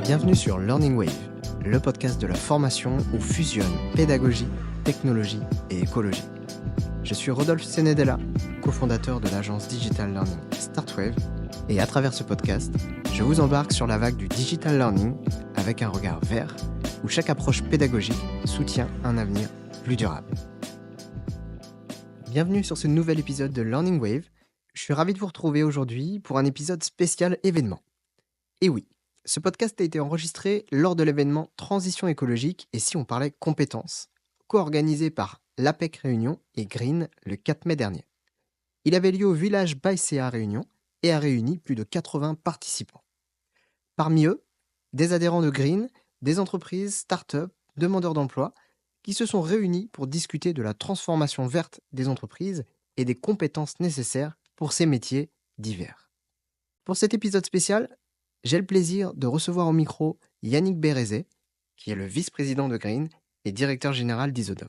Bienvenue sur Learning Wave, le podcast de la formation où fusionnent pédagogie, technologie et écologie. Je suis Rodolphe Senedella, cofondateur de l'agence Digital Learning Startwave, et à travers ce podcast, je vous embarque sur la vague du Digital Learning avec un regard vert où chaque approche pédagogique soutient un avenir plus durable. Bienvenue sur ce nouvel épisode de Learning Wave. Je suis ravi de vous retrouver aujourd'hui pour un épisode spécial événement. Et oui, ce podcast a été enregistré lors de l'événement Transition écologique et si on parlait compétences, co-organisé par l'APEC Réunion et Green le 4 mai dernier. Il avait lieu au village Baïséa Réunion et a réuni plus de 80 participants. Parmi eux, des adhérents de Green, des entreprises, start-up, demandeurs d'emploi, qui se sont réunis pour discuter de la transformation verte des entreprises et des compétences nécessaires pour ces métiers divers. Pour cet épisode spécial, j'ai le plaisir de recevoir au micro Yannick Bérézé, qui est le vice-président de Green et directeur général d'Isodom.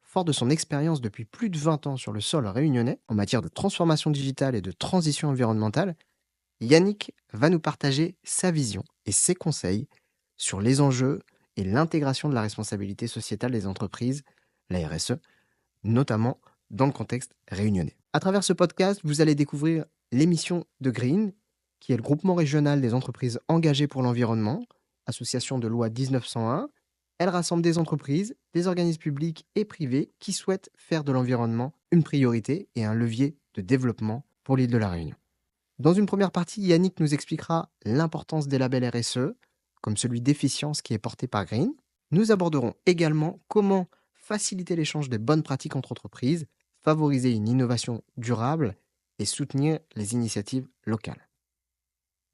Fort de son expérience depuis plus de 20 ans sur le sol réunionnais en matière de transformation digitale et de transition environnementale, Yannick va nous partager sa vision et ses conseils sur les enjeux et l'intégration de la responsabilité sociétale des entreprises, la RSE, notamment dans le contexte réunionnais. À travers ce podcast, vous allez découvrir l'émission de Green, qui est le groupement régional des entreprises engagées pour l'environnement, association de loi 1901. Elle rassemble des entreprises, des organismes publics et privés qui souhaitent faire de l'environnement une priorité et un levier de développement pour l'île de la Réunion. Dans une première partie, Yannick nous expliquera l'importance des labels RSE, comme celui d'efficience qui est porté par Green. Nous aborderons également comment faciliter l'échange des bonnes pratiques entre entreprises, favoriser une innovation durable et soutenir les initiatives locales.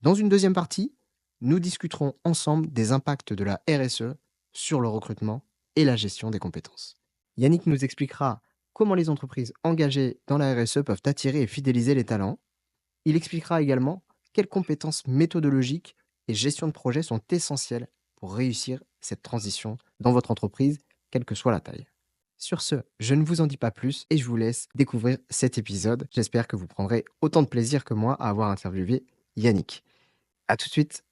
Dans une deuxième partie, nous discuterons ensemble des impacts de la RSE sur le recrutement et la gestion des compétences. Yannick nous expliquera comment les entreprises engagées dans la RSE peuvent attirer et fidéliser les talents. Il expliquera également quelles compétences méthodologiques et gestion de projet sont essentielles pour réussir cette transition dans votre entreprise, quelle que soit la taille. Sur ce, je ne vous en dis pas plus et je vous laisse découvrir cet épisode. J'espère que vous prendrez autant de plaisir que moi à avoir interviewé Yannick. À tout de suite.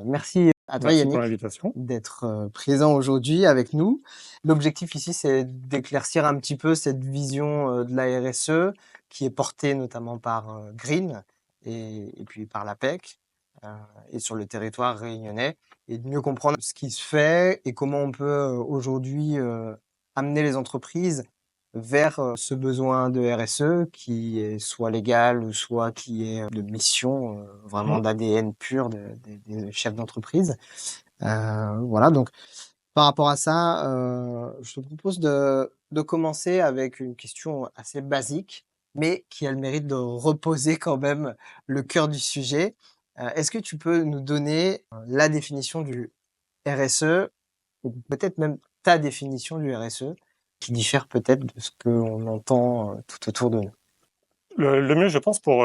Merci à toi, Yannick, pour l'invitation. d'être présent aujourd'hui avec nous. L'objectif ici, c'est d'éclaircir un petit peu cette vision de la RSE qui est portée notamment par Green et puis par l'APEC et sur le territoire réunionnais, et de mieux comprendre ce qui se fait et comment on peut aujourd'hui amener les entreprises vers ce besoin de RSE qui est soit légal ou soit qui est de mission, vraiment d'ADN pur des chefs d'entreprise. Voilà, donc par rapport à ça, je te propose de commencer avec une question assez basique, mais qui a le mérite de reposer quand même le cœur du sujet. Est-ce que tu peux nous donner la définition du RSE, ou peut-être même ta définition du RSE, qui diffère peut-être de ce qu'on entend tout autour de nous? Le mieux, je pense, pour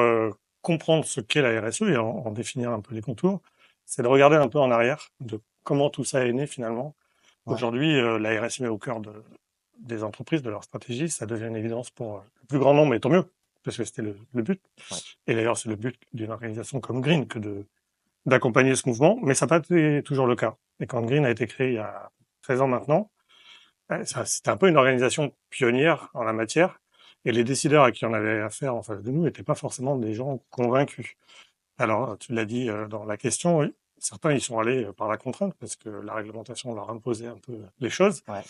comprendre ce qu'est la RSE et en définir un peu les contours, c'est de regarder un peu en arrière de comment tout ça est né finalement. Ouais. Aujourd'hui, la RSE est au cœur des entreprises, de leur stratégie. Ça devient une évidence pour le plus grand nombre, et tant mieux, parce que c'était le but. Ouais. Et d'ailleurs, c'est le but d'une organisation comme Green que d'accompagner ce mouvement, mais ça n'a pas été toujours le cas. Et quand Green a été créé il y a 13 ans maintenant, c'était un peu une organisation pionnière en la matière, et les décideurs à qui on avait affaire en face de nous n'étaient pas forcément des gens convaincus. Alors, tu l'as dit dans la question, oui, certains y sont allés par la contrainte, parce que la réglementation leur imposait un peu les choses. Ouais.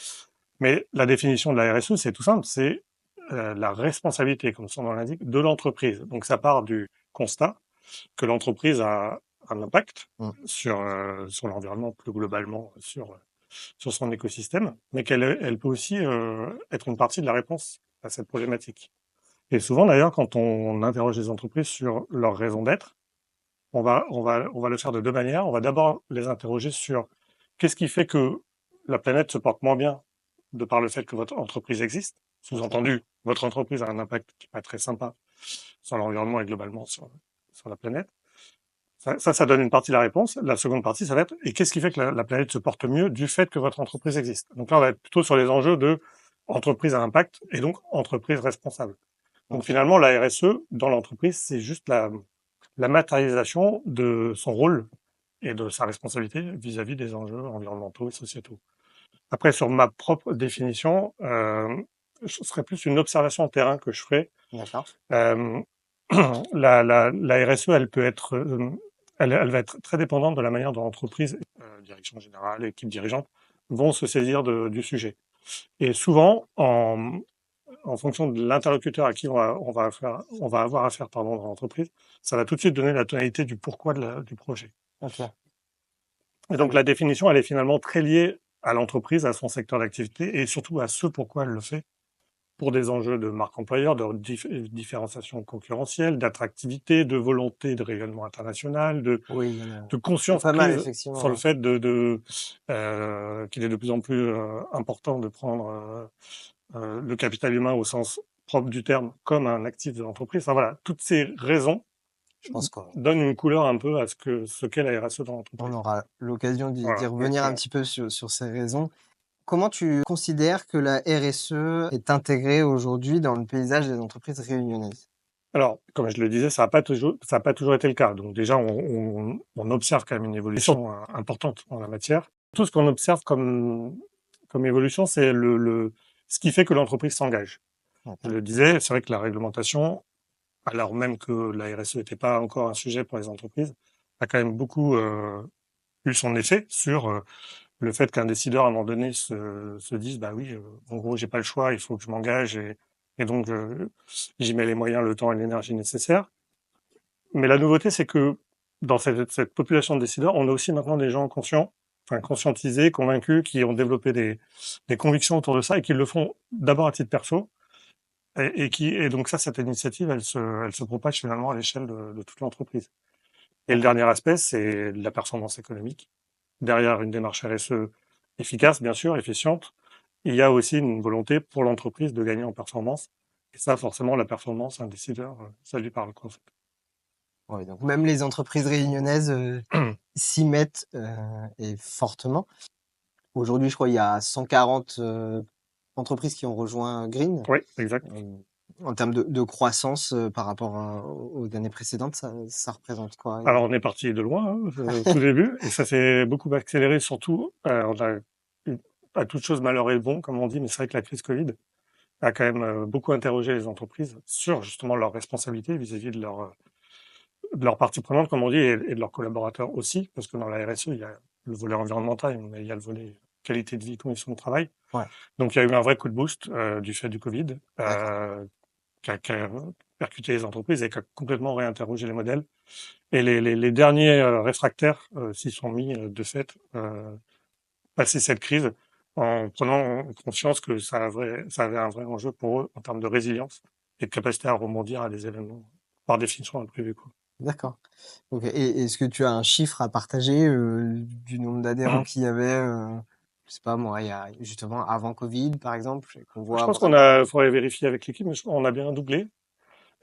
Mais la définition de la RSE, c'est tout simple, c'est la responsabilité, comme son nom l'indique, de l'entreprise. Donc ça part du constat que l'entreprise a un impact sur l'environnement plus globalement, sur son écosystème, mais elle peut aussi être une partie de la réponse à cette problématique. Et souvent d'ailleurs, quand on interroge les entreprises sur leur raison d'être, on va le faire de deux manières. On va d'abord les interroger sur qu'est-ce qui fait que la planète se porte moins bien de par le fait que votre entreprise existe. Sous-entendu, votre entreprise a un impact qui n'est pas très sympa sur l'environnement et globalement sur la planète. Ça donne une partie de la réponse. La seconde partie, ça va être, et qu'est-ce qui fait que la planète se porte mieux du fait que votre entreprise existe? Donc là, on va être plutôt sur les enjeux de entreprise à impact et donc entreprise responsable. Donc finalement, la RSE dans l'entreprise, c'est juste la matérialisation de son rôle et de sa responsabilité vis-à-vis des enjeux environnementaux et sociétaux. Après, sur ma propre définition, ce serait plus une observation de terrain que je ferais. D'accord. Euh, la RSE, elle peut être, elle va être très dépendante de la manière dont l'entreprise, direction générale, équipe dirigeante, vont se saisir du sujet. Et souvent, en fonction de l'interlocuteur à qui on va avoir affaire, pardon, dans l'entreprise, ça va tout de suite donner la tonalité du pourquoi du projet. Ok. Et donc, la définition, elle est finalement très liée à l'entreprise, à son secteur d'activité et surtout à ce pourquoi elle le fait, pour des enjeux de marque employeur, de différenciation concurrentielle, d'attractivité, de volonté de rayonnement international, Oui, il y en a de conscience pas mal, prise effectivement. sur le fait qu'il est de plus en plus important de prendre le capital humain au sens propre du terme comme un actif de l'entreprise. Enfin voilà, toutes ces raisons Je pense qu'on donnent une couleur un peu à ce qu'est la RSE dans l'entreprise. aura l'occasion d'y Voilà, revenir un exactement. petit peu sur ces raisons. Comment tu considères que la RSE est intégrée aujourd'hui dans le paysage des entreprises réunionnaises? Alors, comme je le disais, ça a pas toujours été le cas. Donc déjà, on observe quand même une évolution importante en la matière. Tout ce qu'on observe comme évolution, c'est ce qui fait que l'entreprise s'engage. Je le disais, c'est vrai que la réglementation, alors même que la RSE n'était pas encore un sujet pour les entreprises, a quand même beaucoup eu son effet sur le fait qu'un décideur à un moment donné se dise bah oui, en gros j'ai pas le choix, il faut que je m'engage et donc j'y mets les moyens, le temps et l'énergie nécessaires. Mais la nouveauté, c'est que dans cette population de décideurs, on a aussi maintenant des gens conscients, enfin conscientisés, convaincus, qui ont développé des convictions autour de ça et qui le font d'abord à titre perso. Et donc ça, cette initiative, elle se propage finalement à l'échelle de toute l'entreprise. Et le dernier aspect, c'est la performance économique. Derrière une démarche RSE efficace, bien sûr, efficiente, il y a aussi une volonté pour l'entreprise de gagner en performance. Et ça, forcément, la performance, un décideur, ça lui parle, quoi, en Ouais, donc même les entreprises réunionnaises fait. s'y mettent et fortement. Aujourd'hui, je crois il y a 140 entreprises qui ont rejoint Green. Oui, exact. Euh, En termes de croissance par rapport aux années précédentes, ça représente quoi? Alors, on est parti de loin, hein, au tout début, et ça s'est beaucoup accéléré, surtout, on a eu, à toute chose malheur est bon, comme on dit, mais c'est vrai que la crise Covid a quand même beaucoup interrogé les entreprises sur justement leurs responsabilités vis-à-vis de leurs parties prenantes, comme on dit, et de leurs collaborateurs aussi, parce que dans la RSE, il y a le volet environnemental, mais il y a le volet qualité de vie, conditions de travail. Ouais, Donc, il y a eu un vrai coup de boost du fait du Covid, d'accord. qui a percuté les entreprises et qui a complètement réinterrogé les modèles. Et les derniers réfractaires s'y sont mis de fait, passer cette crise, en prenant conscience que ça avait un vrai enjeu pour eux en termes de résilience et de capacité à rebondir à des événements par définition imprévus, quoi. D'accord. Ok. Et est-ce que tu as un chiffre à partager du nombre d'adhérents qu'il y avait, je sais pas moi, il y a justement avant Covid, par exemple, et qu'on Je voit pense qu'on vraiment. a, faudrait vérifier avec l'équipe, mais on a bien doublé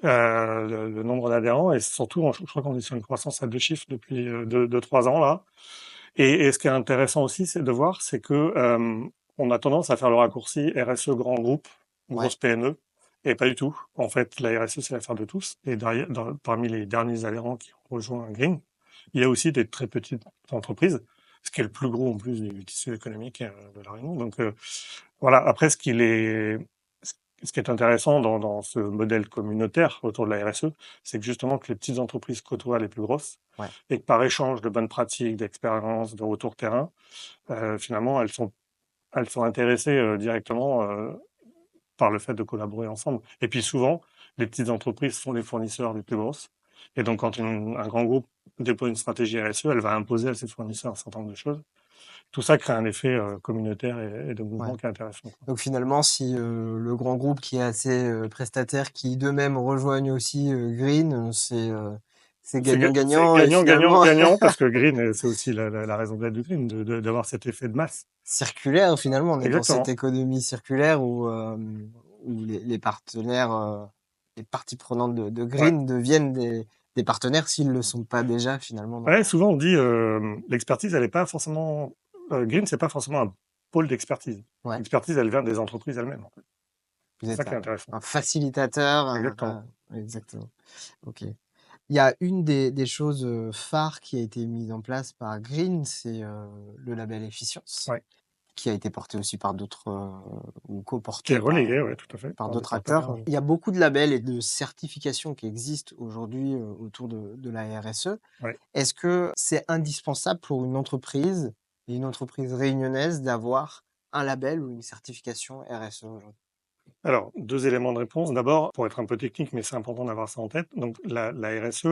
le nombre d'adhérents et surtout, je crois qu'on est sur une croissance à deux chiffres depuis 3 ans là. Et ce qui est intéressant aussi, c'est de voir, c'est que on a tendance à faire le raccourci RSE grand groupe, Ouais, grosse PME, et pas du tout. En fait, la RSE, c'est l'affaire de tous. Et derrière, parmi les derniers adhérents qui ont rejoint Green, il y a aussi des très petites entreprises, ce qui est le plus gros en plus du tissu économique de la Réunion. Donc voilà. Après, ce qui est intéressant dans ce modèle communautaire autour de la RSE, c'est que justement que les petites entreprises côtoient les plus grosses ouais. et que par échange de bonnes pratiques, d'expériences, de retour terrain, finalement, elles sont intéressées directement par le fait de collaborer ensemble. Et puis souvent, les petites entreprises sont les fournisseurs des plus grosses. Et donc, quand un grand groupe déploie une stratégie RSE, elle va imposer à ses fournisseurs un certain nombre de choses. Tout ça crée un effet communautaire et de Ouais. mouvement qui est intéressant, quoi. Donc finalement, si le grand groupe qui est assez prestataire, qui d'eux-mêmes rejoignent aussi Green, c'est C'est gagnant-gagnant et gagnant, gagnant, finalement gagnant, parce que Green, c'est aussi la raison d'être de Green, d'avoir cet effet de masse. circulaire. Finalement, on est dans cette Exactement. économie circulaire où les partenaires, les parties prenantes de Ouais. Green deviennent des partenaires s'ils ne le sont pas déjà finalement. Ouais, souvent on dit l'expertise, elle est pas forcément Green, c'est pas forcément un pôle d'expertise. Ouais, L'expertise, elle vient des entreprises elles-mêmes, en fait. Vous C'est ça êtes qui est intéressant. un facilitateur, Exactement. exactement. OK. Il y a une des choses, phares qui a été mise en place par Green, c'est, le label Efficience, Ouais. qui a été porté aussi par d'autres, ou Qui est coporté relayé, ouais, tout à fait, par par des d'autres partenaires, acteurs. ouais. Il y a beaucoup de labels et de certifications qui existent aujourd'hui, autour de la RSE. Ouais. Est-ce que c'est indispensable pour une entreprise et une entreprise réunionnaise d'avoir un label ou une certification RSE aujourd'hui? Alors, 2 éléments de réponse. D'abord, pour être un peu technique, mais c'est important d'avoir ça en tête, donc la RSE,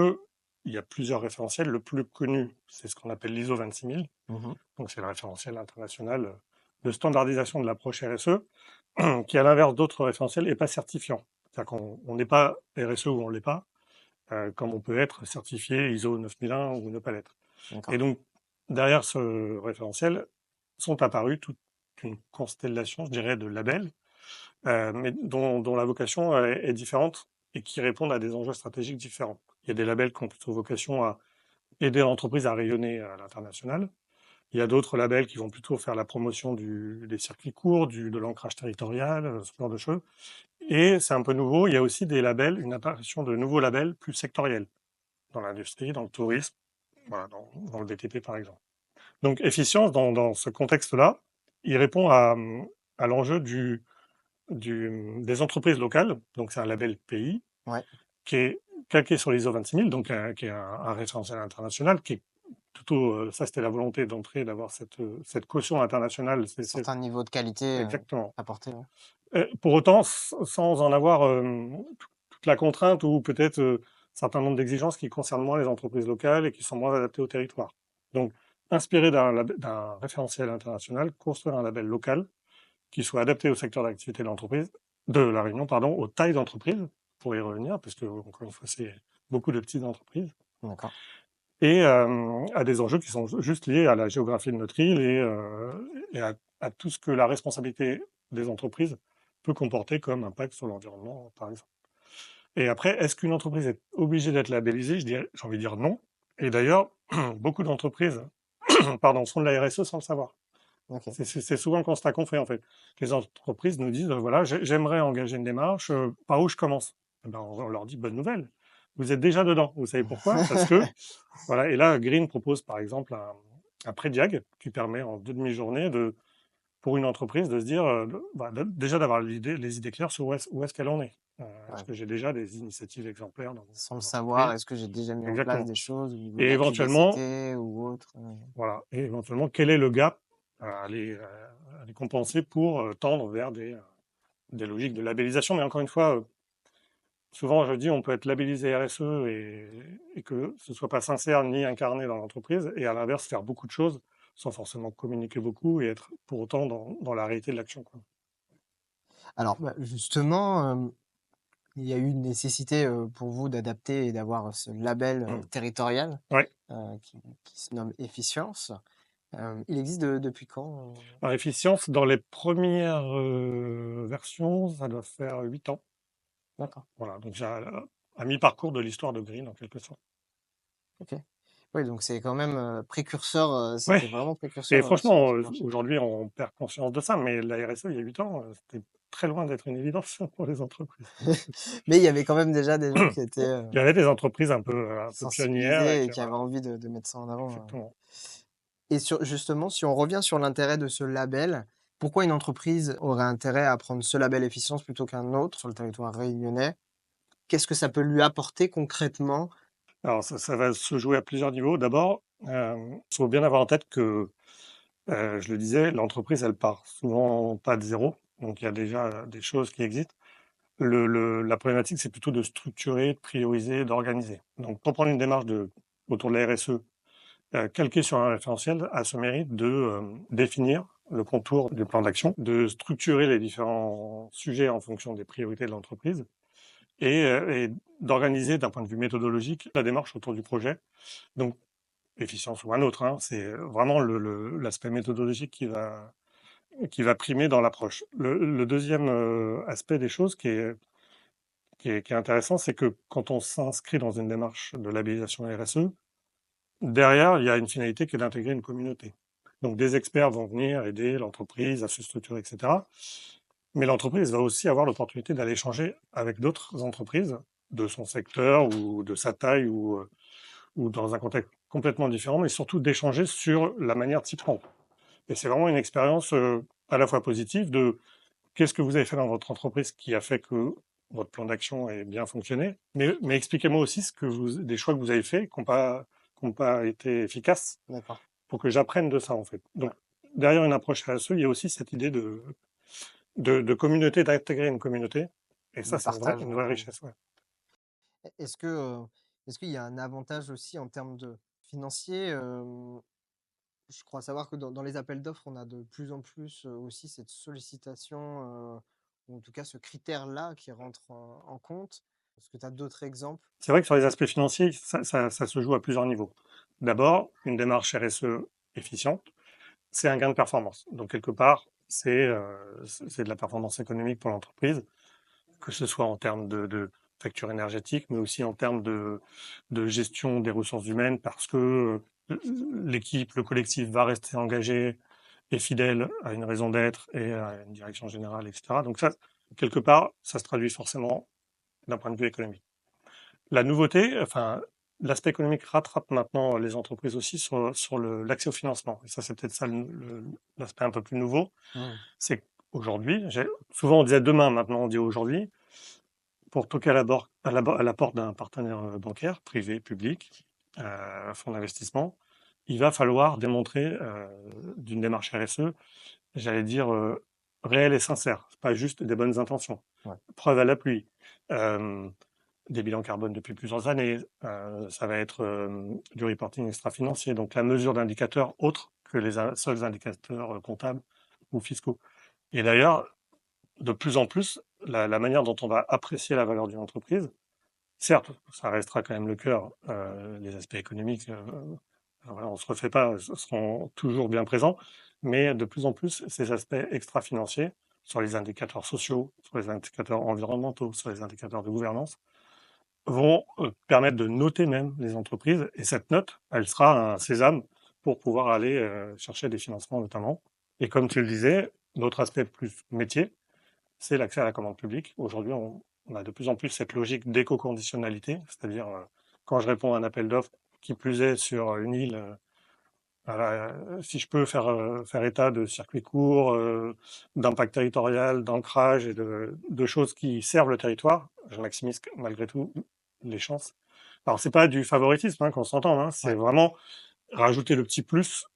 il y a plusieurs référentiels. Le plus connu, c'est ce qu'on appelle l'ISO 26000. Mmh. Donc c'est le référentiel international, de standardisation de l'approche RSE, qui à l'inverse d'autres référentiels n'est pas certifiant. C'est-à-dire qu'on n'est pas RSE ou on l'est pas, comme on peut être certifié ISO 9001 ou ne pas l'être. Et D'accord. donc derrière ce référentiel sont apparus toute une constellation, je dirais, de labels, mais dont la vocation est différente et qui répondent à des enjeux stratégiques différents. Il y a des labels qui ont plutôt vocation à aider l'entreprise à rayonner à l'international. Il y a d'autres labels qui vont plutôt faire la promotion des circuits courts, de l'ancrage territorial, ce genre de choses. Et c'est un peu nouveau, il y a aussi des labels, une apparition de nouveaux labels plus sectoriels, dans l'industrie, dans le tourisme, voilà, dans le BTP par exemple. Donc efficience, dans ce contexte-là, il répond à l'enjeu des entreprises locales, donc c'est un label pays, Ouais. qui est calqué sur l'ISO 26000, donc qui est un référentiel international, qui est plutôt, ça c'était la volonté d'entrer, d'avoir cette caution internationale. Certain niveau de qualité, Exactement. apporté, ouais. Pour autant, sans en avoir toute la contrainte ou peut-être un certain nombre d'exigences qui concernent moins les entreprises locales et qui sont moins adaptées au territoire. Donc, inspiré d'un référentiel international, construire un label local qui soit adapté au secteur d'activité de l'entreprise, de la Réunion, pardon, aux tailles d'entreprise, pour y revenir, parce que, encore une fois, c'est beaucoup de petites entreprises, D'accord. et à des enjeux qui sont juste liés à la géographie de notre île et à tout ce que la responsabilité des entreprises peut comporter comme impact sur l'environnement, par exemple. Et après, est-ce qu'une entreprise est obligée d'être labellisée? J'ai envie de dire non. Et d'ailleurs, beaucoup d'entreprises pardon, font de la RSE sans le savoir. OK. C'est souvent le constat qu'on fait, en fait. Les entreprises nous disent, voilà, j'aimerais engager une démarche, par où je commence? Eh ben, on leur dit, bonne nouvelle. Vous êtes déjà dedans. Vous savez pourquoi? Parce que, voilà, et là, Green propose, par exemple, un pré-diag qui permet en 2 demi-journées pour une entreprise de se dire, déjà d'avoir les idées claires sur où est-ce qu'elle en est. Est-ce Ouais. que j'ai déjà des initiatives exemplaires dans Sans le mon savoir, entreprise? est-ce que j'ai déjà mis en place Exactement. des choses au niveau de Et la éventuellement, publicité ou autre? voilà, et éventuellement, quel est le gap à aller compenser pour tendre vers des logiques de labellisation. Mais encore une fois, souvent je dis on peut être labellisé RSE et que ce soit pas sincère ni incarné dans l'entreprise, et à l'inverse faire beaucoup de choses sans forcément communiquer beaucoup et être pour autant dans la réalité de l'action, quoi. Alors, bah, justement, il y a eu une nécessité, pour vous d'adapter et d'avoir ce label, territorial, Ouais. qui se nomme Efficience. Il existe depuis quand? Alors, efficience, dans les premières versions, ça doit faire 8 ans. D'accord, Voilà, donc j'ai un mi-parcours de l'histoire de Green en quelque sorte. OK. Oui, donc c'est quand même, précurseur, Ouais. c'était vraiment Et précurseur, sur franchement, le marché. aujourd'hui, on perd conscience de ça, mais la RSE, il y a 8 ans, c'était très loin d'être une évidence pour les entreprises. Mais il y avait quand même déjà des gens qui étaient, Il y avait des entreprises un peu pionnières et sensibilisés et qui, qui avaient voilà, envie de mettre ça en avant, exactement. et justement, si on revient sur l'intérêt de ce label, pourquoi une entreprise aurait intérêt à prendre ce label Efficience plutôt qu'un autre sur le territoire réunionnais? Qu'est-ce que ça peut lui apporter concrètement? Alors ça va se jouer à plusieurs niveaux. D'abord, il faut bien avoir en tête que, je le disais, l'entreprise, elle part souvent pas de zéro, donc il y a déjà des choses qui existent. La problématique, c'est plutôt de structurer, de prioriser, d'organiser. Donc pour prendre une démarche autour de la RSE, calquée sur un référentiel, a ce mérite de définir le contour du plan d'action, de structurer les différents sujets en fonction des priorités de l'entreprise et d'organiser d'un point de vue méthodologique la démarche autour du projet. Donc, efficience ou un autre, hein, c'est vraiment l'aspect méthodologique qui va primer dans l'approche. Le deuxième aspect des choses qui est intéressant, c'est que quand on s'inscrit dans une démarche de labellisation RSE, derrière, il y a une finalité qui est d'intégrer une communauté. Donc des experts vont venir aider l'entreprise à se structurer, etc. Mais l'entreprise va aussi avoir l'opportunité d'aller échanger avec d'autres entreprises de son secteur ou de sa taille ou dans un contexte complètement différent, mais surtout d'échanger sur la manière de s'y prendre. Et c'est vraiment une expérience à la fois positive de qu'est-ce que vous avez fait dans votre entreprise qui a fait que votre plan d'action ait bien fonctionné, mais expliquez-moi aussi des choix que vous avez faits qui n'ont pas été efficaces D'accord. pour que j'apprenne de ça, en fait. Donc, derrière une approche RSE, il y a aussi cette idée de communauté, d'intégrer une communauté. Et De ça, c'est partage, une vraie richesse. Ouais. Est-ce que, est-ce qu'il y a un avantage aussi en termes de financier? Je crois savoir que dans les appels d'offres, on a de plus en plus, aussi cette sollicitation, ou en tout cas ce critère-là qui rentre en compte. Est-ce que tu as d'autres exemples? C'est vrai que sur les aspects financiers, ça se joue à plusieurs niveaux. D'abord, une démarche RSE efficiente, c'est un gain de performance. Donc, quelque part, c'est de la performance économique pour l'entreprise, que ce soit en termes de facture énergétique, mais aussi en termes de gestion des ressources humaines, parce que l'équipe, le collectif va rester engagé et fidèle à une raison d'être et à une direction générale, etc. Donc ça, quelque part, ça se traduit forcément d'un point de vue économique. La nouveauté, enfin, l'aspect économique rattrape maintenant les entreprises aussi sur l'accès au financement. Et ça, c'est peut-être ça l'aspect un peu plus nouveau. Mmh. C'est qu'aujourd'hui, souvent on disait demain, maintenant on dit aujourd'hui, pour toquer à la porte d'un partenaire bancaire, privé, public, fonds d'investissement, il va falloir démontrer d'une démarche RSE, j'allais dire, réelle et sincère. C'est pas juste des bonnes intentions. Ouais. Preuve à l'appui. Euh, des bilans carbone depuis plusieurs années. Ça va être du reporting extra-financier, donc la mesure d'indicateurs autres que les seuls indicateurs comptables ou fiscaux. Et d'ailleurs, de plus en plus, la manière dont on va apprécier la valeur d'une entreprise, certes, ça restera quand même le cœur, les aspects économiques, voilà, on se refait pas, seront toujours bien présents, mais de plus en plus, ces aspects extra-financiers, sur les indicateurs sociaux, sur les indicateurs environnementaux, sur les indicateurs de gouvernance, vont permettre de noter même les entreprises. Et cette note, elle sera un sésame pour pouvoir aller chercher des financements notamment. Et comme tu le disais, l'autre aspect plus métier, c'est l'accès à la commande publique. Aujourd'hui, on a de plus en plus cette logique d'éco-conditionnalité, c'est-à-dire quand je réponds à un appel d'offres, qui plus est sur une île, voilà, si je peux faire état de circuits courts, d'impact territorial, d'ancrage et de choses qui servent le territoire, je maximise malgré tout les chances. Alors, c'est pas du favoritisme, hein, qu'on s'entend, hein, c'est Ouais. vraiment rajouter le petit plus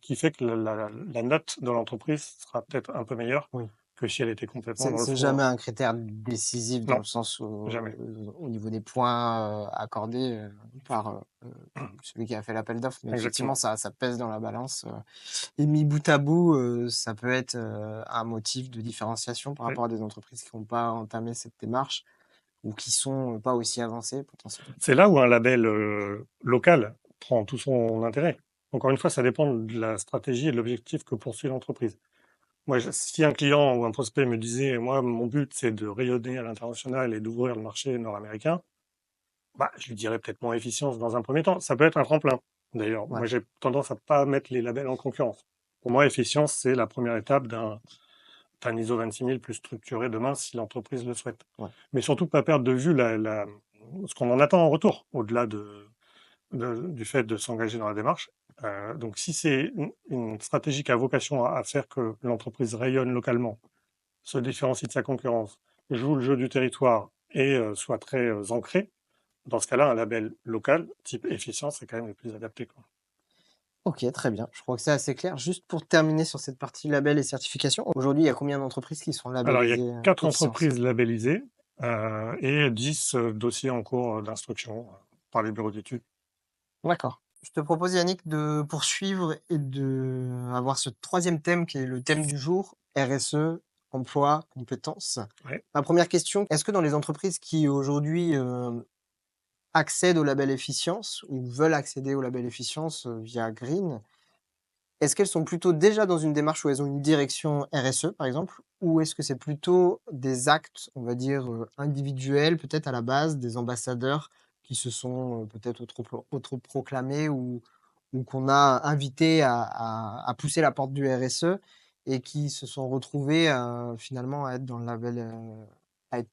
qui fait que la note de l'entreprise sera peut-être un peu meilleure Oui. que si elle était complètement C'est dans le c'est four. jamais un critère décisif dans Non, le sens où, jamais. au niveau des points, accordés, par, celui qui a fait l'appel d'offres, mais effectivement Exactement. ça pèse dans la balance, et mis bout à bout, ça peut être, un motif de différenciation par Et rapport à des entreprises qui n'ont pas entamé cette démarche ou qui sont, pas aussi avancées potentiellement. c'est là où un label local prend tout son intérêt. Encore une fois, ça dépend de la stratégie et de l'objectif que poursuit l'entreprise. Moi, si un client ou un prospect me disait, moi, mon but, c'est de rayonner à l'international et d'ouvrir le marché nord-américain, bah, je lui dirais peut-être moins efficience dans un premier temps. Ça peut être un tremplin. D'ailleurs, Ouais, moi, j'ai tendance à pas mettre les labels en concurrence. Pour moi, efficience, c'est la première étape d'un ISO 26000 plus structuré demain si l'entreprise le souhaite. ouais. Mais surtout, pas perdre de vue ce qu'on en attend en retour, au-delà du fait de s'engager dans la démarche. Donc, si c'est une stratégie qui a vocation à faire que l'entreprise rayonne localement, se différencie de sa concurrence, joue le jeu du territoire et soit très ancré, dans ce cas-là, un label local, type efficience, c'est quand même le plus adapté, quoi. OK, très bien. Je crois que c'est assez clair. Juste pour terminer sur cette partie label et certification, aujourd'hui, il y a combien d'entreprises qui sont Alors, il y a labellisées, 4 Efficience? entreprises labellisées et 10 dossiers en cours d'instruction par les bureaux d'études. D'accord. Je te propose, Yannick, de poursuivre et de avoir ce troisième thème qui est le thème du jour, RSE, emploi, compétences. Ouais. Ma première question, est-ce que dans les entreprises qui aujourd'hui accèdent au label efficience ou veulent accéder au label efficience via Green, est-ce qu'elles sont plutôt déjà dans une démarche où elles ont une direction RSE, par exemple, ou est-ce que c'est plutôt des actes, on va dire, individuels, peut-être à la base, des ambassadeurs qui se sont peut-être autoproclamés ou qu'on a invités à pousser la porte du RSE? et qui se sont retrouvés finalement à être dans le label, à être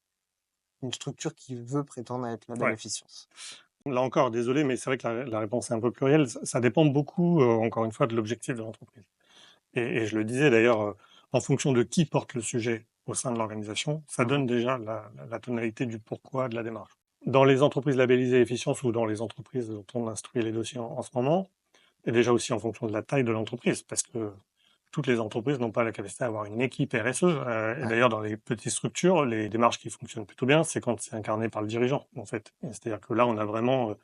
une structure qui veut prétendre à être label Ouais. efficience? Là encore, désolé, mais c'est vrai que la réponse est un peu plurielle. Ça dépend beaucoup, encore une fois, de l'objectif de l'entreprise. Et je le disais d'ailleurs, en fonction de qui porte le sujet au sein de l'organisation, ça Mmh. donne déjà la tonalité du pourquoi de la démarche. Dans les entreprises labellisées efficience ou dans les entreprises dont on instruit les dossiers en ce moment, et déjà aussi en fonction de la taille de l'entreprise, parce que toutes les entreprises n'ont pas la capacité d'avoir une équipe RSE. Et Ouais. d'ailleurs, dans les petites structures, les démarches qui fonctionnent plutôt bien, c'est quand c'est incarné par le dirigeant, en fait. C'est-à-dire que là, on a vraiment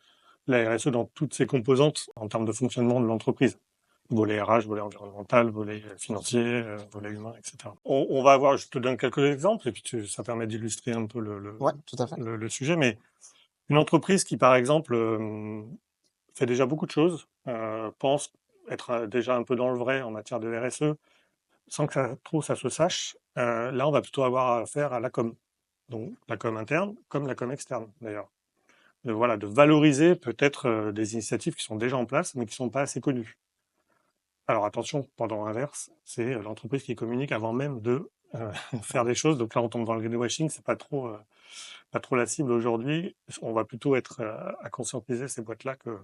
la RSE dans toutes ses composantes en termes de fonctionnement de l'entreprise. Volet RH, volet environnemental, volet financier, volet humain, etc. On va avoir, je te donne quelques exemples, et puis ça permet d'illustrer un peu Ouais, tout à fait. le sujet, mais une entreprise qui, par exemple, fait déjà beaucoup de choses, pense être déjà un peu dans le vrai en matière de RSE, sans que ça se sache, là, on va plutôt avoir affaire à la com. Donc, la com interne, comme la com externe, d'ailleurs. Voilà, de valoriser peut-être des initiatives qui sont déjà en place, mais qui sont pas assez connues. Alors attention, pendant l'inverse, c'est l'entreprise qui communique avant même de faire des choses. Donc là, on tombe dans le greenwashing, c'est pas trop la cible aujourd'hui. On va plutôt être à conscientiser ces boîtes-là que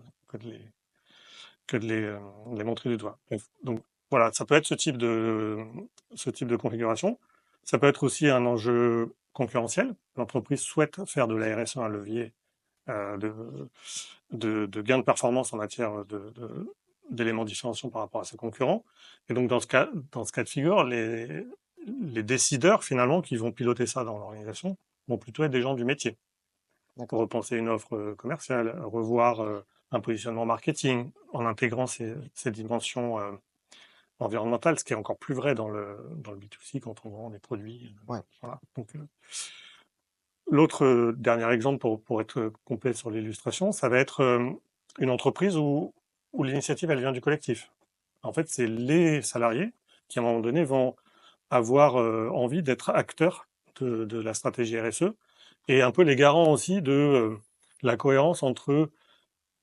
de les montrer du doigt. Donc voilà, ça peut être ce type de configuration. Ça peut être aussi un enjeu concurrentiel. L'entreprise souhaite faire de la RSE un levier euh, de, de gain de performance en matière d'éléments différenciants par rapport à ses concurrents. Et donc dans ce cas de figure, les décideurs finalement qui vont piloter ça dans l'organisation vont plutôt être des gens du métier. Pour D'accord. repenser une offre commerciale, revoir un positionnement marketing en intégrant ces dimensions environnementales, ce qui est encore plus vrai dans le B2C quand on vend des produits. Ouais. Voilà. Donc, l'autre dernier exemple pour être complet sur l'illustration, ça va être une entreprise où l'initiative elle vient du collectif. En fait, c'est les salariés qui à un moment donné vont avoir envie d'être acteurs de la stratégie RSE et un peu les garants aussi de la cohérence entre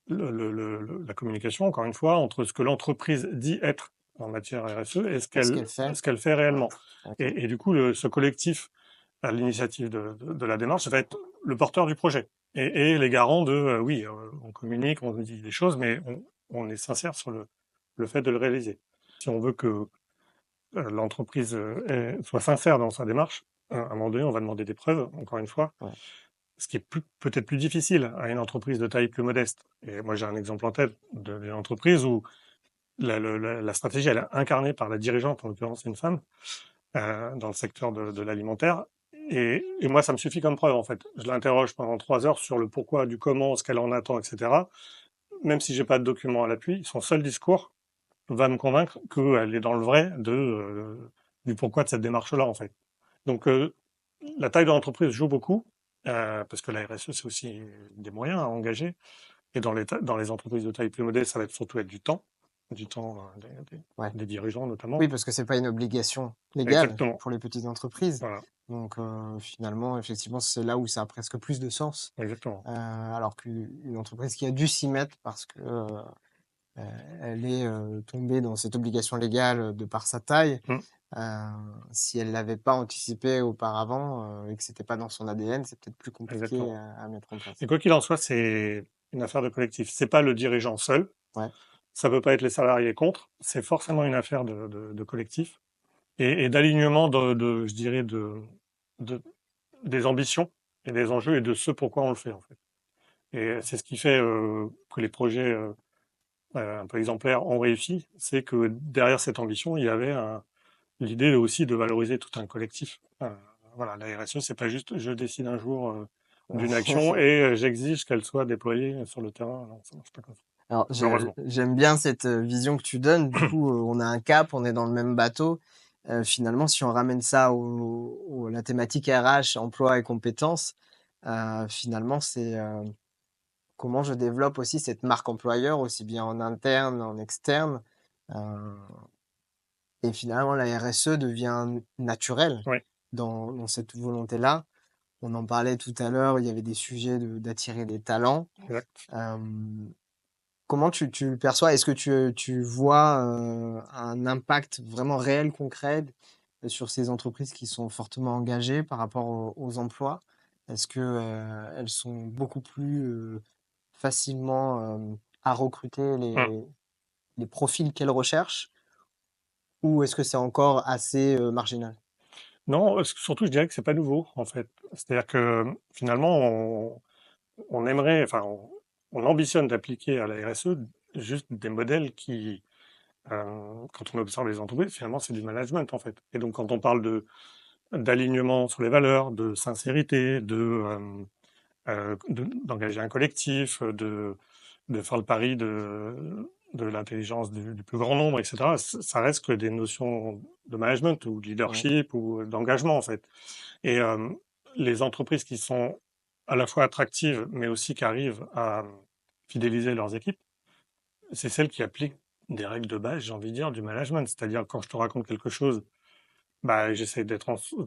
la communication, encore une fois, entre ce que l'entreprise dit être en matière RSE et Est-ce qu'elle fait? ce qu'elle fait réellement. OK. Et du coup, ce collectif à l'initiative de la démarche, ça va être le porteur du projet. Et les garants de, oui, on communique, on dit des choses, mais on est sincère sur le fait de le réaliser. Si on veut que l'entreprise soit sincère dans sa démarche, à un moment donné, on va demander des preuves, encore une fois, Ouais. ce qui est peut-être plus difficile à une entreprise de taille plus modeste. Et moi, j'ai un exemple en tête d'une entreprise où la stratégie, elle est incarnée par la dirigeante, en l'occurrence, c'est une femme, dans le secteur de l'alimentaire. Et moi, ça me suffit comme preuve, en fait. Je l'interroge pendant 3 heures sur le pourquoi, du comment, ce qu'elle en attend, etc. Même si j'ai pas de document à l'appui, son seul discours va me convaincre qu'elle est dans le vrai du pourquoi de cette démarche-là, en fait. Donc, la taille de l'entreprise joue beaucoup, parce que la RSE, c'est aussi des moyens à engager. Et dans les entreprises de taille plus modeste, ça va surtout être du temps Ouais. des dirigeants notamment. Oui, parce que c'est pas une obligation légale Exactement. pour les petites entreprises. Voilà, Donc, finalement, effectivement, c'est là où ça a presque plus de sens, exactement. alors qu'une entreprise qui a dû s'y mettre parce que, elle est, tombée dans cette obligation légale, de par sa taille, Mmh, heu, si elle l'avait pas anticipé auparavant, et que c'était pas dans son ADN, c'est peut-être plus compliqué exactement. à mettre en Et place. quoi qu'il en soit, c'est une affaire de collectif. C'est pas le dirigeant seul. Ouais, Ça peut pas être les salariés contre. C'est forcément une affaire de collectif et d'alignement je dirais, de, des ambitions et des enjeux et de ce pourquoi on le fait, en fait. Et c'est ce qui fait que les projets un peu exemplaires ont réussi. C'est que derrière cette ambition, il y avait l'idée aussi de valoriser tout un collectif. Voilà, la RSE, c'est pas juste je décide un jour d'une action et j'exige qu'elle soit déployée sur le terrain. Non, ça marche pas comme ça. Alors Malheureusement. j'aime bien cette, vision que tu donnes. Du coup, on a un cap, on est dans le même bateau. Finalement, si on ramène ça au la thématique RH, emploi et compétences, finalement, c'est, comment je développe aussi cette marque employeur, aussi bien en interne, en externe, heu et finalement la RSE devient naturelle Oui, dans cette volonté-là. On en parlait tout à l'heure, il y avait des sujets d'attirer des talents. exact. Hem Comment tu le perçois? Est-ce que tu vois un impact vraiment réel, concret sur ces entreprises qui sont fortement engagées par rapport aux emplois? Est-ce que elles sont beaucoup plus facilement à recruter Mmh. les profils qu'elles recherchent ou est-ce que c'est encore assez marginal? Non, surtout, je dirais que c'est pas nouveau, en fait. C'est-à-dire que finalement, on aimerait, enfin, on ambitionne d'appliquer à la RSE juste des modèles qui, quand on observe les entreprises, finalement, c'est du management, en fait. Et donc, quand on parle d'alignement sur les valeurs, de sincérité, d'engager un collectif, de faire le pari de l'intelligence du plus grand nombre, etc. Ça reste que des notions de management ou de Ouais, leadership ou d'engagement, en fait. Et les entreprises qui sont à la fois attractives, mais aussi qui arrivent à fidéliser leurs équipes, c'est celles qui appliquent des règles de base, j'ai envie de dire, du management. C'est-à-dire, quand je te raconte quelque chose, bah, j'essaie de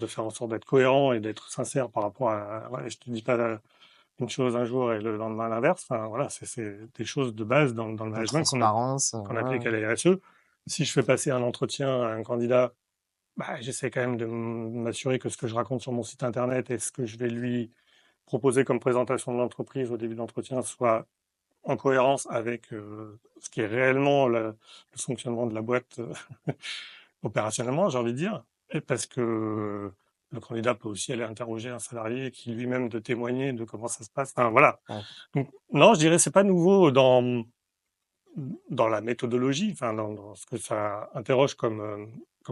faire en sorte d'être cohérent et d'être sincère par rapport à, ouais, je te dis pas une chose un jour et le lendemain l'inverse. Enfin, voilà, c'est des choses de base dans le la management transparence, qu'on ouais, applique ouais. à la RSE. Si je fais passer un entretien à un candidat, bah, j'essaie quand même de m'assurer que ce que je raconte sur mon site internet et ce que je vais lui proposer comme présentation de l'entreprise au début de l'entretien soit en cohérence avec ce qui est réellement le fonctionnement de la boîte opérationnellement, j'ai envie de dire. Et parce que le candidat peut aussi aller interroger un salarié qui lui-même de témoigner de comment ça se passe. Enfin, voilà. Ouais. Donc, non, je dirais c'est pas nouveau dans la méthodologie, enfin dans ce que ça interroge comme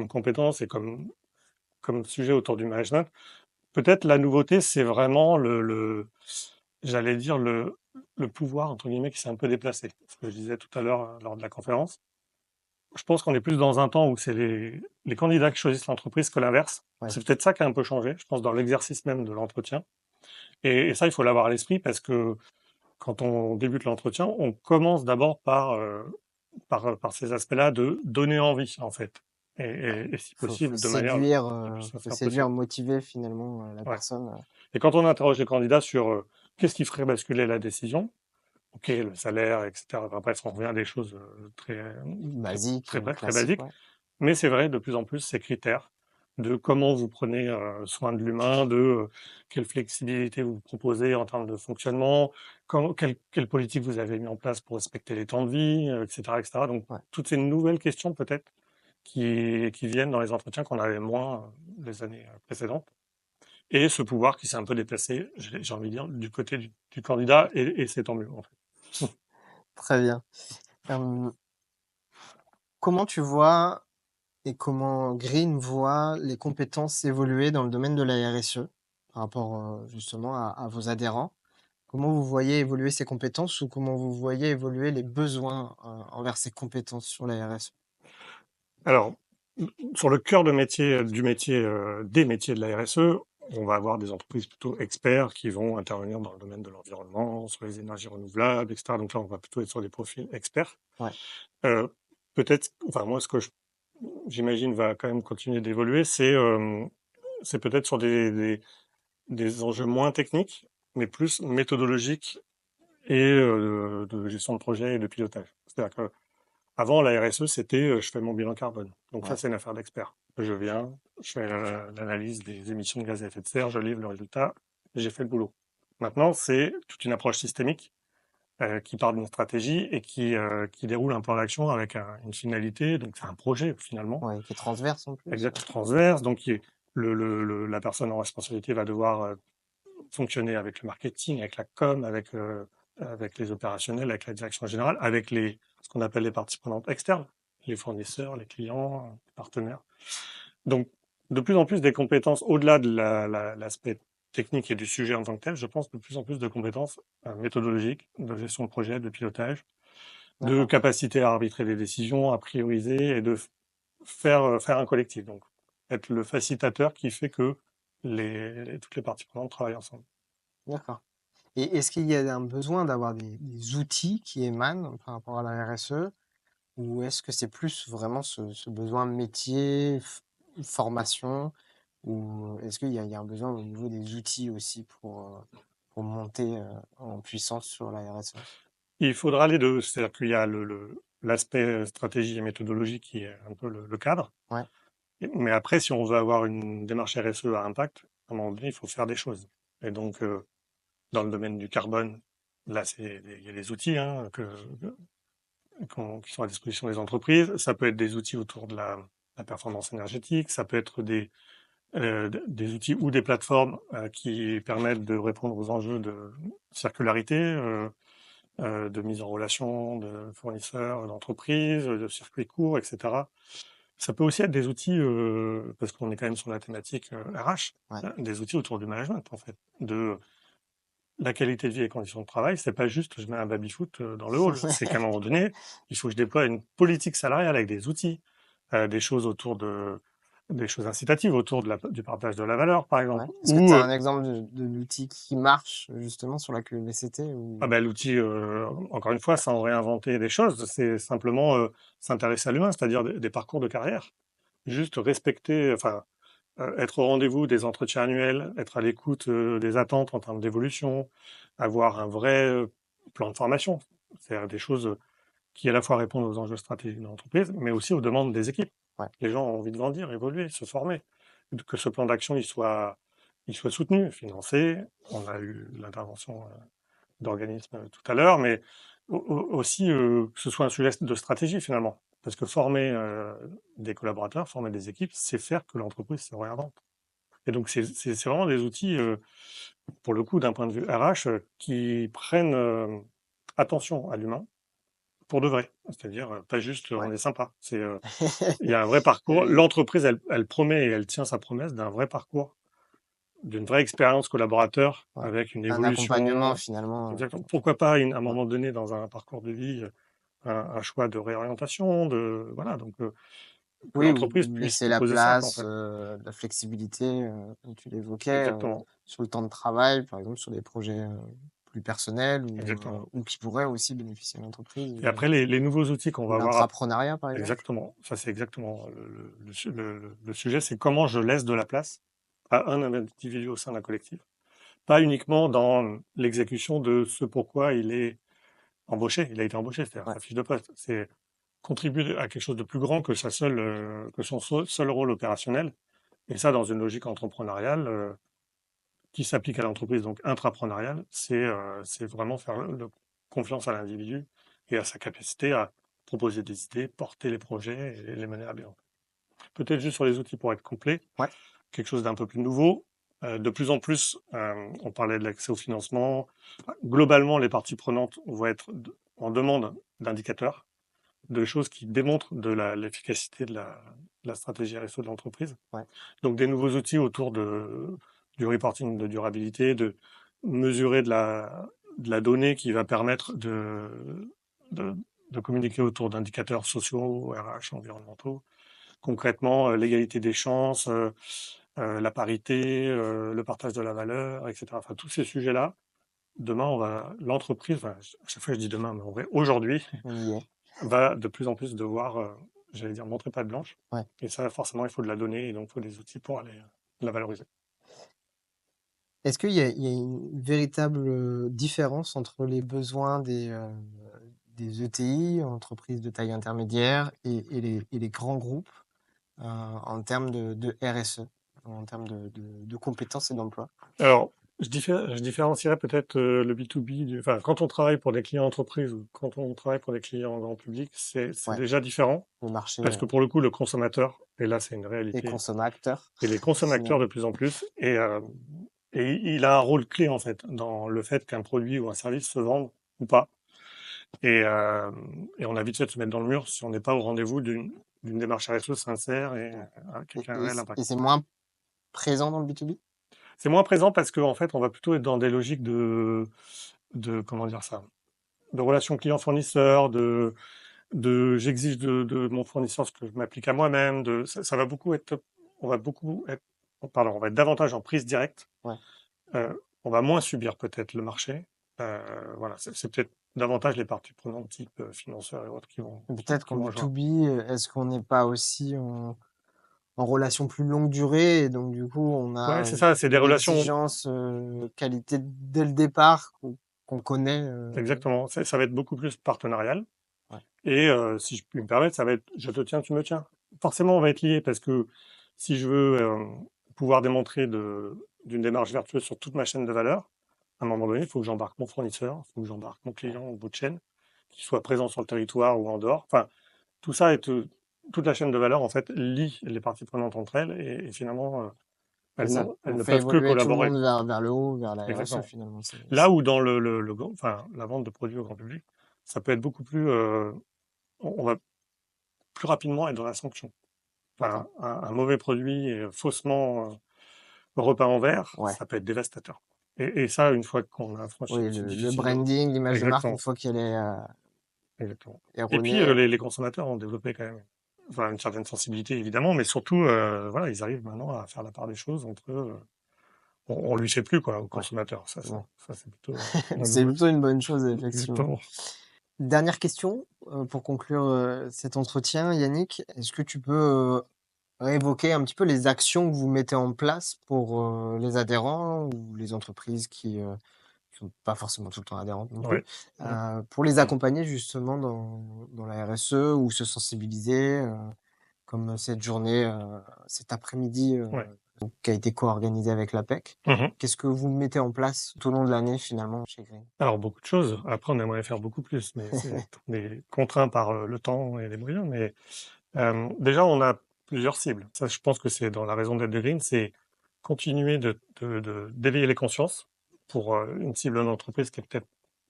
compétence et comme sujet autour du management. Peut-être la nouveauté, c'est vraiment j'allais dire le pouvoir entre guillemets qui s'est un peu déplacé. Ce que je disais tout à l'heure lors de la conférence. Je pense qu'on est plus dans un temps où c'est les candidats qui choisissent l'entreprise que l'inverse. Ouais. C'est peut-être ça qui a un peu changé, je pense, dans l'exercice même de l'entretien. Et ça, il faut l'avoir à l'esprit parce que quand on débute l'entretien, on commence d'abord par ces aspects-là de donner envie, en fait. Et si Faut possible, de manière la plus faut sincère séduire, possible. motiver finalement la Ouais. personne. Et quand on interroge les candidats sur qu'est-ce qui ferait basculer la décision, ok, le salaire, etc. Enfin, bref, on revient à des choses très, Basique, très classique, basiques. ouais. Mais c'est vrai, de plus en plus, ces critères de comment vous prenez soin de l'humain, de quelle flexibilité vous proposez en termes de fonctionnement, quelle politique vous avez mis en place pour respecter les temps de vie, etc., etc. Donc, Ouais. toutes ces nouvelles questions peut-être qui viennent dans les entretiens qu'on avait moins les années précédentes. Et ce pouvoir qui s'est un peu déplacé, j'ai envie de dire, du côté du candidat, et c'est tant mieux, en fait. Très bien. Euh, Comment tu vois et comment Green voit les compétences évoluer dans le domaine de la RSE par rapport justement à vos adhérents? Comment vous voyez évoluer ces compétences ou comment vous voyez évoluer les besoins envers ces compétences sur la RSE? Alors, sur le cœur de métier, du métier, des métiers de la RSE, on va avoir des entreprises plutôt experts qui vont intervenir dans le domaine de l'environnement, sur les énergies renouvelables, etc. Donc là, on va plutôt être sur des profils experts. Ouais, Euh, Peut-être, enfin moi, ce que j'imagine va quand même continuer d'évoluer, c'est peut-être sur des enjeux moins techniques, mais plus méthodologiques et de gestion de projet et de pilotage. C'est-à-dire que avant, la RSE, c'était je fais mon bilan carbone. Donc ça, ouais, c'est une affaire d'expert. Je viens, je fais l'analyse des émissions de gaz à effet de serre, je livre le résultat, j'ai fait le boulot. Maintenant, c'est toute une approche systémique qui part d'une stratégie et qui déroule un plan d'action avec une finalité. Donc c'est un projet finalement, ouais, qui est transverse en plus. exact transverse. Donc la personne en responsabilité va devoir fonctionner avec le marketing, avec la com, avec les opérationnels, avec la direction générale, avec ce qu'on appelle les parties prenantes externes, les fournisseurs, les clients, les partenaires. Donc, de plus en plus des compétences, au-delà de l'aspect technique et du sujet en tant que tel, je pense de plus en plus de compétences méthodologiques, de gestion de projet, de pilotage, de D'accord. capacité à arbitrer des décisions, à prioriser et de faire un collectif. Donc, être le facilitateur qui fait que toutes les parties prenantes travaillent ensemble. D'accord. Et est-ce qu'il y a un besoin d'avoir des outils qui émanent par rapport à la RSE ou est-ce que c'est plus vraiment ce besoin métier, formation ou est-ce qu'il y a un besoin au niveau des outils aussi pour monter en puissance sur la RSE? Il faudra les 2. C'est-à-dire qu'il y a l'aspect stratégie et méthodologie qui est un peu le cadre. Ouais. Mais après, si on veut avoir une démarche RSE à impact, à un moment donné, il faut faire des choses. Et donc, dans le domaine du carbone, là, il y a des outils qui sont à disposition des entreprises. Ça peut être des outils autour de la performance énergétique. Ça peut être des outils ou des plateformes qui permettent de répondre aux enjeux de circularité, de mise en relation de fournisseurs, d'entreprises, de circuits courts, etc. Ça peut aussi être des outils, parce qu'on est quand même sur la thématique RH, Ouais. des outils autour du management, en fait, de la qualité de vie et les conditions de travail. C'est pas juste je mets un baby-foot dans le hall. C'est qu'à un moment donné, il faut que je déploie une politique salariale avec des outils, des choses des choses incitatives autour du partage de la valeur, par Ouais. exemple. Est-ce que tu Ou as un exemple de l'outil qui marche justement sur la QVCT ou... l'outil, encore une fois, sans réinventer des choses, c'est simplement s'intéresser à l'humain, c'est-à-dire des parcours de carrière. Juste respecter, enfin, être au rendez-vous des entretiens annuels, être à l'écoute des attentes en termes d'évolution, avoir un vrai plan de formation. C'est-à-dire des choses qui à la fois répondent aux enjeux stratégiques de l'entreprise, mais aussi aux demandes des équipes. Ouais. Les gens ont envie de grandir, évoluer, se former. Que ce plan d'action il soit soutenu, financé. On a eu l'intervention d'organismes tout à l'heure, mais aussi que ce soit un sujet de stratégie finalement. Parce que former des collaborateurs, former des équipes, c'est faire que l'entreprise se réinvente. Et donc, c'est vraiment des outils, pour le coup, d'un point de vue RH, qui prennent attention à l'humain pour de vrai. C'est-à-dire, pas juste Ouais. on est sympa. Il y a un vrai parcours. L'entreprise, elle promet et elle tient sa promesse d'un vrai parcours, d'une vraie expérience collaborateur Ouais. avec une Un accompagnement évolution. finalement. Exactement. Pourquoi pas, à un Ouais. moment donné, dans un parcours de vie, un choix de réorientation, voilà. Donc, que Oui, ou l'entreprise puisse laisser la proposer ça, quoi, en place, fait. de la flexibilité, comme tu l'évoquais, Exactement. sur le temps de travail, par exemple sur des projets, plus personnels Exactement. ou qui pourraient aussi bénéficier à l'entreprise, Et après, les nouveaux outils qu'on ou va avoir l'intrapreneuriat par exemple. exactement. Ça, c'est exactement le sujet, c'est comment je laisse de la place à un individu au sein d'un collectif. Pas uniquement dans l'exécution de ce pourquoi il est embauché, il a été embauché, c'est-à-dire Ouais. sa fiche de poste. C'est contribuer à quelque chose de plus grand que que son seul rôle opérationnel. Et ça, dans une logique entrepreneuriale qui s'applique à l'entreprise, donc intrapreneuriale, c'est vraiment faire confiance à l'individu et à sa capacité à proposer des idées, porter les projets et les mener à bien. Peut-être juste sur les outils pour être complet, Ouais. quelque chose d'un peu plus nouveau. De plus en plus, on parlait de l'accès au financement. Globalement, les parties prenantes vont être en demande d'indicateurs, de choses qui démontrent l'efficacité de la stratégie RSE de l'entreprise. Ouais. Donc des nouveaux outils autour du reporting de durabilité, de mesurer de la donnée qui va permettre de, de communiquer autour d'indicateurs sociaux, RH, environnementaux. Concrètement, l'égalité des chances, la parité, le partage de la valeur, etc. Enfin, tous ces sujets-là, demain, l'entreprise, enfin, à chaque fois je dis demain, mais en vrai, aujourd'hui, On y est. va de plus en plus devoir, j'allais dire, montrer patte blanche. Ouais. Et ça, forcément, il faut de la donnée et donc il faut des outils pour aller la valoriser. Est-ce il y a une véritable, différence entre les besoins des ETI, entreprises de taille intermédiaire et les grands groupes, en termes de RSE, en termes de compétences et d'emploi? Alors, je différencierais peut-être le B2B, enfin, quand on travaille pour des clients entreprises ou quand on travaille pour des clients grand public, c'est Ouais, déjà différent le marché, parce que pour le coup, le consommateur, et là, c'est une et réalité, consommateurs et les consommateurs finalement. de plus en plus, et il a un rôle clé en fait dans le fait qu'un produit ou un service se vende ou pas. Et, euh, et on a vite fait de se mettre dans le mur si on n'est pas au rendez-vous d'une démarche RSE sincère et qui a un réel Et impact. c'est moins présent dans le B2B? C'est moins présent parce qu'en fait, on va plutôt être dans des logiques comment dire ça, de relations client-fournisseur, j'exige de mon fournisseur ce que je m'applique à moi-même, ça va beaucoup être, on va beaucoup être, pardon, on va être davantage en prise directe. Ouais. Euh, on va moins subir peut-être le marché. Voilà, c'est peut-être davantage les parties prenantes type financeurs et autres Peut-être qui qu'en vont rejoindre. B2B, est-ce qu'on n'est pas aussi en relation plus longue durée et donc du coup on Ouais, a c'est ça, c'est des une relations. exigence qualité dès le départ qu'on connaît. Exactement. Ça va être beaucoup plus partenarial. Ouais. Et si je puis me permettre, ça va être je te tiens, tu me tiens. Forcément, on va être liés parce que si je veux pouvoir démontrer d'une démarche vertueuse sur toute ma chaîne de valeur, à un moment donné, il faut que j'embarque mon fournisseur, il faut que j'embarque mon client au bout de chaîne, qu'il soit présent sur le territoire ou en dehors. Enfin, tout ça est toute la chaîne de valeur en fait lie les parties prenantes entre elles et finalement C'est ça. elles On ne fait peuvent que évoluer tout le collaborer. monde vers le haut, vers la RSE Exactement. finalement. Là où dans enfin, la vente de produits au grand public, ça peut être beaucoup plus, on va plus rapidement être dans la sanction. Enfin, D'accord. un mauvais produit faussement repeint en vert, Ouais. ça peut être dévastateur. Et ça, une fois qu'on a franchi, Oui, c'est le difficile. branding, l'image de marque, une Exactement, fois qu'elle est exactement. Et puis erronée. les consommateurs ont développé quand même, enfin, une certaine sensibilité évidemment, mais surtout, voilà, ils arrivent maintenant à faire la part des choses entre eux. On lui fait plus quoi au Ouais. consommateur. Non. Ça c'est plutôt la C'est bonne plutôt une bonne chose, effectivement. Exactement. Dernière question, pour conclure, cet entretien, Yannick. Est-ce que tu peux, évoquer un petit peu les actions que vous mettez en place pour, les adhérents ou les entreprises qui sont pas forcément tout le temps adhérentes non plus, Ouais. Mm. pour les accompagner justement dans la RSE ou se sensibiliser, comme cette journée, cet après-midi, Ouais. donc qui a été co-organisée avec l'APEC. Mhm. Qu'est-ce que vous mettez en place tout au long de l'année finalement chez Green? Alors beaucoup de choses. Après, on aimerait faire beaucoup plus, mais on est contraint par le temps et les moyens. Mais déjà, on a plusieurs cibles. Ça, je pense que c'est dans la raison d'être de Green, c'est continuer d'éveiller les consciences pour une cible d'entreprise qui est peut-être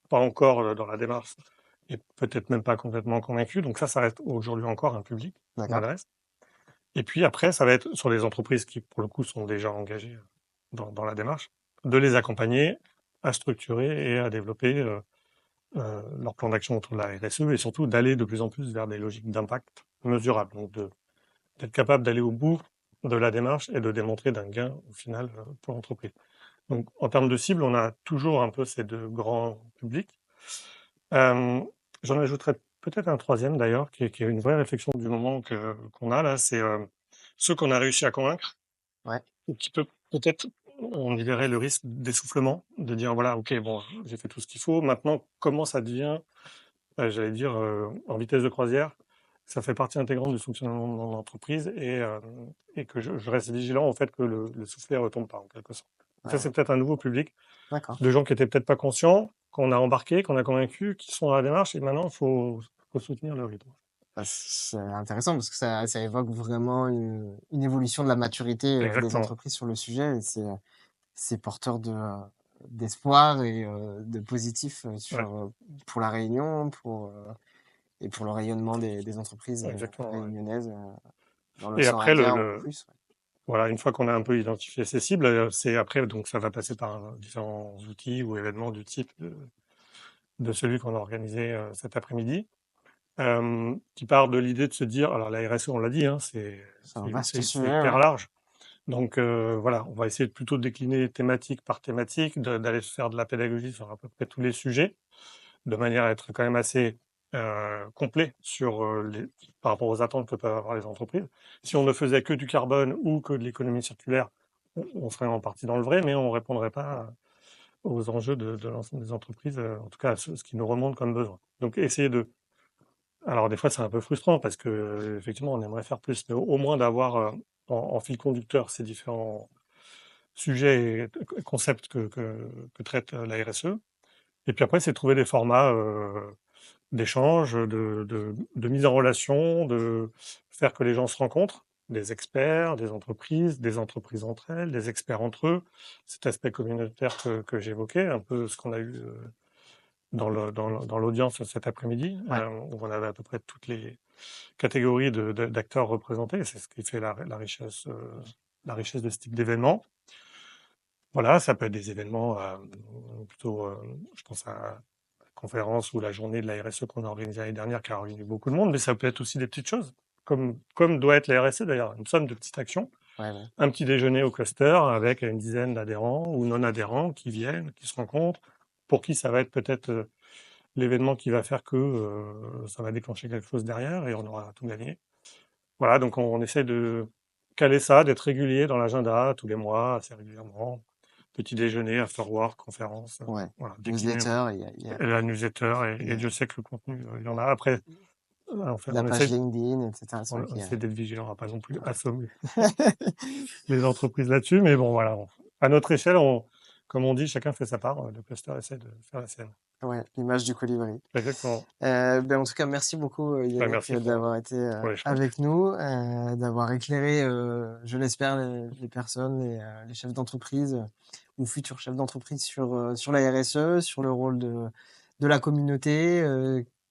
pas encore dans la démarche et peut-être même pas complètement convaincue. Donc ça reste aujourd'hui encore un public qu'on D'accord. adresse. Et puis après, ça va être sur les entreprises qui, pour le coup, sont déjà engagées dans la démarche, de les accompagner à structurer et à développer leur plan d'action autour de la RSE et surtout d'aller de plus en plus vers des logiques d'impact mesurables. Donc d'être capable d'aller au bout de la démarche et de démontrer d'un gain au final pour l'entreprise. Donc en termes de cible, on a toujours un peu ces deux grands publics. Euh, J'en ajouterais peut-être un troisième d'ailleurs, qui est une vraie réflexion du moment qu'on a là, c'est ceux qu'on a réussi à convaincre, Ouais. et qui peut-être on y verrait le risque d'essoufflement, de dire voilà, ok, bon, j'ai fait tout ce qu'il faut, maintenant comment ça devient, j'allais dire, en vitesse de croisière, ça fait partie intégrante du fonctionnement de mon entreprise et que je reste vigilant au fait que le soufflet ne retombe pas en quelque sorte. Donc ça, Ouais. c'est peut-être un nouveau public D'accord. de gens qui étaient peut-être pas conscients, qu'on a embarqués, qu'on a convaincus, qui sont dans la démarche, et maintenant, faut soutenir le rythme. Bah, c'est intéressant parce que ça évoque vraiment une évolution de la maturité des Exactement. entreprises sur le sujet et c'est porteur d'espoir et de positif Ouais, pour la Réunion et pour le rayonnement des entreprises exactement. Ouais. réunionnaises dans Et l'océan après, Indien en plus. voilà, une fois qu'on a un peu identifié ces cibles, c'est après, donc ça va passer par différents outils ou événements du type de celui qu'on a organisé cet après-midi, qui part de l'idée de se dire, alors la RSE, on l'a dit, hein, C'est un vaste c'est sujet, hyper ouais. large. Donc voilà, on va essayer plutôt de décliner thématique par thématique, d'aller faire de la pédagogie sur à peu près tous les sujets, de manière à être quand même assez complet sur par rapport aux attentes que peuvent avoir les entreprises. Si on ne faisait que du carbone ou que de l'économie circulaire, on serait en partie dans le vrai, mais on ne répondrait pas aux enjeux de l'ensemble des entreprises, en tout cas à ce qui nous remonte comme besoin. Donc essayer de... Alors des fois c'est un peu frustrant parce que effectivement on aimerait faire plus, mais au moins d'avoir en fil conducteur ces différents sujets et concepts que traite la RSE. Et puis après, c'est de trouver des formats d'échange, de mise en relation, de faire que les gens se rencontrent, des experts, des entreprises entre elles, des experts entre eux. Cet aspect communautaire que j'évoquais, un peu ce qu'on a eu dans l'audience cet après-midi, Ouais. où on avait à peu près toutes les catégories d'acteurs représentés. C'est ce qui fait la richesse de ce type d'événement. Voilà, ça peut être des événements plutôt, je pense à la conférence ou la journée de la RSE qu'on a organisée l'année dernière, qui a réuni beaucoup de monde, mais ça peut être aussi des petites choses, comme doit être la RSE d'ailleurs, une somme de petites actions. Ouais, ouais. Un petit déjeuner au cluster avec une dizaine d'adhérents ou non-adhérents qui viennent, qui se rencontrent, pour qui ça va être peut-être l'événement qui va faire que ça va déclencher quelque chose derrière et on aura tout gagné. Voilà, donc on essaie de caler ça, d'être régulier dans l'agenda tous les mois, assez régulièrement, petit déjeuner, after work, conférence, Ouais. voilà, Newsletter, il y a la newsletter et Dieu sait que le contenu, il y en a. Après, la page essaie, LinkedIn, etc. on essaie d'être vigilant, on va pas non plus assommer les entreprises là-dessus, mais bon, voilà, à notre échelle, comme on dit, chacun fait sa part. Le cluster essaie de faire la sienne. Ouais, l'image du colibri. Exactement. En tout cas, merci beaucoup Yannick Merci d'avoir été pour l'échange. avec nous, d'avoir éclairé, je l'espère, les personnes, les chefs d'entreprise ou futurs chefs d'entreprise sur la RSE, sur le rôle de la communauté,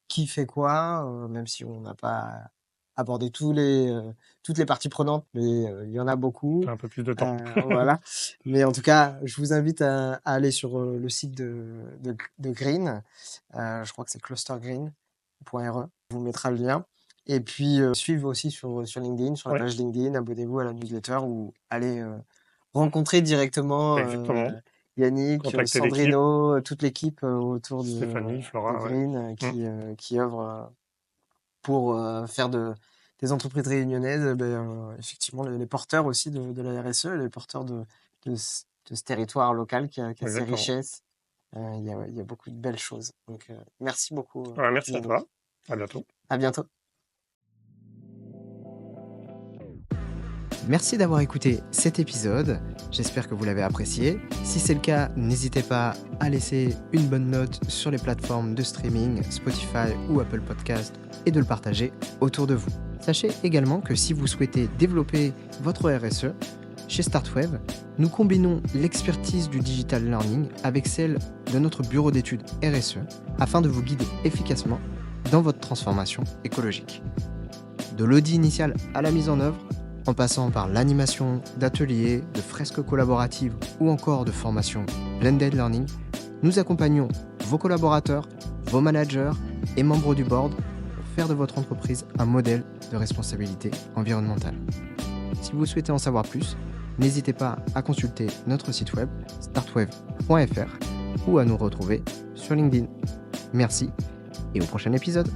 qui fait quoi, même si on n'a pas abordé toutes les parties prenantes, mais il y en a beaucoup. Un peu plus de temps. Voilà. Mais en tout cas, je vous invite à aller sur le site de Green. Je crois que c'est clustergreen.re. Je vous mettrai le lien. Et puis, suivez aussi sur LinkedIn, sur la page LinkedIn. Abonnez-vous à la newsletter ou allez rencontrer directement Yannick, Sandrino, toute l'équipe autour de Stéphanie, Flora, Green qui œuvre pour faire des entreprises réunionnaises, effectivement, les porteurs aussi de la RSE, les porteurs de ce territoire local qui a ses richesses. Il y a beaucoup de belles choses. Donc, merci beaucoup. Merci à toi. À bientôt. À bientôt. Merci d'avoir écouté cet épisode. J'espère que vous l'avez apprécié. Si c'est le cas, n'hésitez pas à laisser une bonne note sur les plateformes de streaming, Spotify ou Apple Podcast et de le partager autour de vous. Sachez également que si vous souhaitez développer votre RSE, chez Startweb, nous combinons l'expertise du digital learning avec celle de notre bureau d'études RSE afin de vous guider efficacement dans votre transformation écologique. De l'audit initial à la mise en œuvre, en passant par l'animation d'ateliers, de fresques collaboratives ou encore de formations blended learning, nous accompagnons vos collaborateurs, vos managers et membres du board pour faire de votre entreprise un modèle de responsabilité environnementale. Si vous souhaitez en savoir plus, n'hésitez pas à consulter notre site web startweb.fr ou à nous retrouver sur LinkedIn. Merci et au prochain épisode.